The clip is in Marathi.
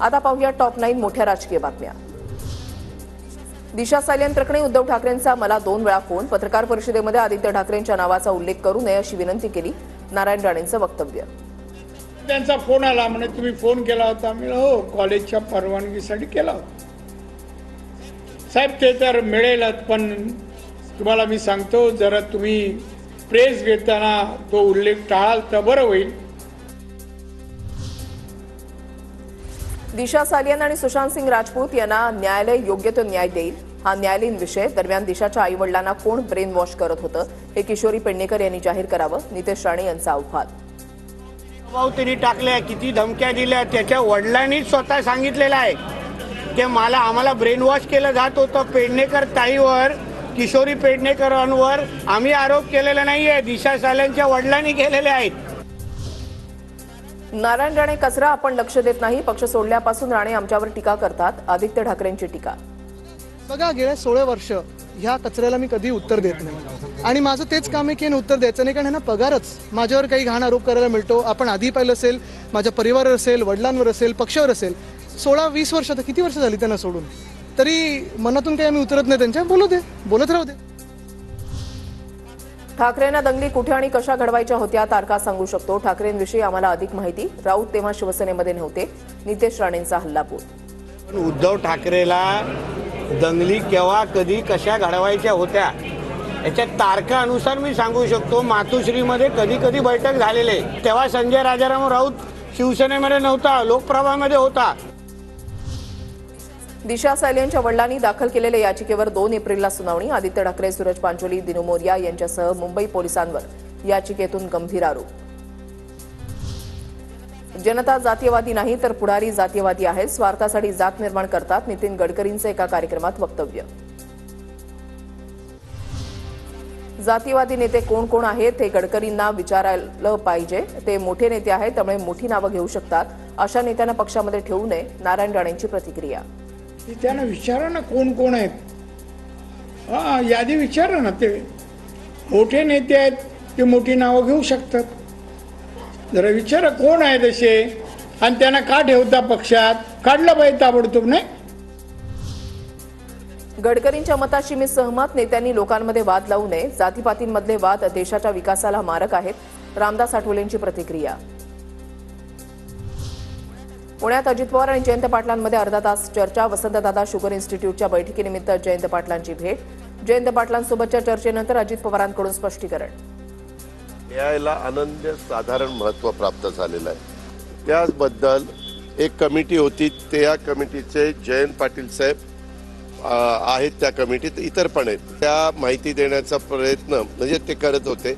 आता पाहूया टॉप 9 मोठ्या राजकीय बातम्या। दिशा सायलेन प्रकरणी उद्धव ठाकरेंचा मला 2 वेळा फोन, पत्रकार परिषदेमध्ये आदित्य ठाकरेंच्या नावाचा उल्लेख करू नये अशी विनंती केली। नारायण राणेंचं वक्तव्य। त्यांचा फोन आला, म्हणे तुम्ही फोन केला होता? मी हो, कॉलेजच्या परवानगीसाठी केला होता। साहेब ते तर मिळेलच, पण तुम्हाला मी सांगतो, जरा तुम्ही प्रेस घेताना तो उल्लेख टाळाल तर बरं होईल। दिशा सायलेन आणि सुशांत सिंग राजपूत यांना न्यायालय योग्य तो न्याय देईल, हा न्यायालयीन विषय। दरम्यान दिशाच्या आईवडिलांना कोण ब्रेन वॉश करत होतं हे किशोरी पेडणेकर यांनी जाहीर करावं, नितेश राणे यांचा आव्हान। त्यांनी टाकल्या, किती धमक्या दिल्या, त्याच्या वडिलांनी स्वतः सांगितलेलं आहे की आम्हाला ब्रेन वॉश केलं जात होतं। पेडणेकर ताईवर, किशोरी पेडणेकरांवर आम्ही आरोप केलेला नाहीये, दिशा सायलेनच्या वडिलांनी केलेले आहेत। नारायण राणे कचरा आपण लक्ष देत नाही, पक्ष सोडल्यापासून राणे आमच्यावर टीका करतात, आदित्य ठाकरेंची टीका। बघा, गेल्या 16 वर्ष ह्या कचऱ्याला मी कधी उत्तर देत नाही आणि माझं तेच काम आहे की उत्तर द्यायचं नाही, कारण ह्यांना पगारच माझ्यावर काही घाण आरोप करायला मिळतो। आपण आधी पाहिलं असेल, माझ्या परिवारावर असेल, वडिलांवर असेल, पक्षावर असेल, 16-20 वर्ष, आता किती वर्ष झाली त्यांना सोडून, तरी मनातून काही आम्ही उतरत नाही त्यांच्या। बोलू दे, बोलत राहू दे। ठाकरेंना दंगली कुठे आणि कशा घडवायच्या होत्या तारखा सांगू शकतो, ठाकरेंविषयी आम्हाला अधिक माहिती। राऊत तेव्हा शिवसेनेमध्ये नव्हते, नितेश राणेंचा हल्लाबोल। उद्धव ठाकरेला दंगली केव्हा, कधी, कशा घडवायच्या होत्या याच्या तारखानुसार मी सांगू शकतो। मातोश्रीमध्ये कधी कधी बैठक झालेले, तेव्हा संजय राजाराम राऊत शिवसेनेमध्ये नव्हता, लोकप्रभामध्ये होता। दिशा सायलेनच्या वडिलांनी दाखल केलेल्या याचिकेवर 2 एप्रिलला सुनावणी। आदित्य ठाकरे, सूरज पांचोली, दिनू मोरिया यांच्यासह मुंबई पोलिसांवर याचिकेतून गंभीर आरोप। जनता जातीयवादी नाही तर पुढारी जातीयवादी आहेत, स्वार्थासाठी जात निर्माण करतात, नितीन गडकरींचं एका कार्यक्रमात वक्तव्य। जातीयवादी नेते कोण कोण आहेत हे गडकरींना विचारायला पाहिजे, ते मोठे नेते आहेत, त्यामुळे मोठी नावं घेऊ शकतात, अशा नेत्यांना पक्षामध्ये ठेवू नये, नारायण राणेंची प्रतिक्रिया। त्यांना विचारा ना कोण कोण आहेत, हा यादी विचारा ना। ते मोठे नेते आहेत, ते मोठी नावं घेऊ शकतात, जरा विचारा कोण आहे तसे आणि त्यांना का ठेवता पक्षात, काढलं पाहिजे ताबडतोब, नाही? गडकरींच्या मताशी मी सहमत, नेत्यांनी लोकांमध्ये वाद लावू नये, जातीपातींमधले वाद देशाच्या विकासाला मारक आहेत, रामदास आठवलेंची प्रतिक्रिया। पुण्यात अजित पवार आणि जयंत पाटलांमध्ये अर्धा तास चर्चा, वसंतदादा शुगर इन्स्टिट्यूटच्या बैठकीनिमित्त जयंत पाटलांची भेट। जयंत पाटलांसोबतच्या चर्चेनंतर अजित पवारांकडून स्पष्टीकरण। याला अनन्यसाधारण महत्त्व प्राप्त झालेलं आहे, त्याबद्दल एक कमिटी होती, त्या कमिटीचे जयंत पाटील साहेब आहेत, त्या कमिटीत इतर पण आहेत, त्या माहिती देण्याचा प्रयत्न म्हणजे ते करत होते।